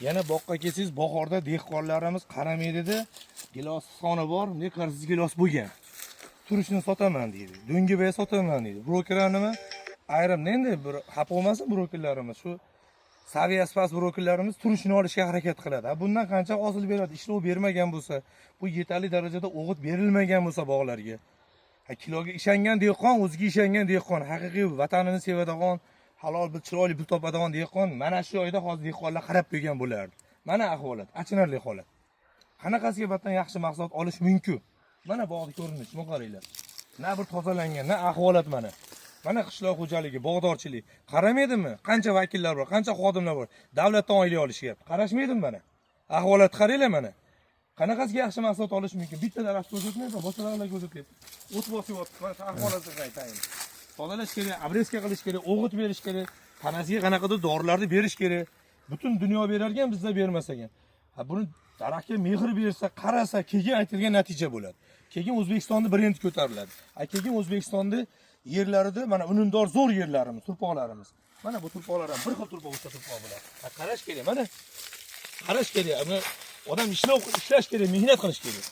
Yana boqqa kelsangiz, bahorda dehqonlarimiz qaramaydi-da, gilos soni bor, ne qarsiz gilos bo'lgan. Turishni sotaman deydi. Do'ngibay sotaman deydi. Brokerlar nima? Ayrim endi bir xafa bo'lmasin brokerlarimiz. Shu saviyasi past brokerlarimiz turishni olishga harakat qiladi. Bundan qancha hosil beradi? Ishlov bermagan bo'lsa, bu yetarli darajada o'g'it berilmagan bo'lsa bog'larga. Kiloga ishongan dehqon, o'ziga ishongan dehqon, haqiqiy vatanini sevadigan, halol bir chiroyli pul topadigan dehqon mana shu oyda hozir dehqonlar qarab qo'ygan bo'lardi. Mana ahvolat, achinarli holat. Qanaqasiga batdan yaxshi mahsulot olish mumkin? Mana bog'ni ko'rinish, qaranglar. Na bir tozalangan, na ahvolat mana. Mana qishloq xo'jaligi, bog'dorchilik qaramaydimi? Qancha vakillar bor, qancha xodimlar bor. Davlatdan oylik olishyapti. Qarashmaydimi mana? Ahvolat qaranglar mana. Qanaqasiga yaxshi mahsulot olish mumkin? Bitta daraxt ko'rsatmaydi, boshqa daraxtlar ko'rsatyapti. O't bosyapti. Mana ahvolatni aytaymi. Tozalash kerak, abreska qilish kerak, o'g'it berish kerak, tanasiga qanaqadir dorilarni berish kerak. Butun dunyo berar ekan, bizda bermas ekan. Buni daraxtga mehr bersa, qarasa, keyin aytilgan natija bo'ladi. Keyin O'zbekistonning brendi ko'tariladi. Keyin O'zbekistonning yerlarida mana unumdor zo'r yerlarimiz, turpoqlarimiz. Mana bu turpoqlar ham bir xil turpoq o'sha turpoq bo'ladi. Qarash kerak, mana. Qarash kerak. Odam ishlash kerak, mehnat qilish kerak.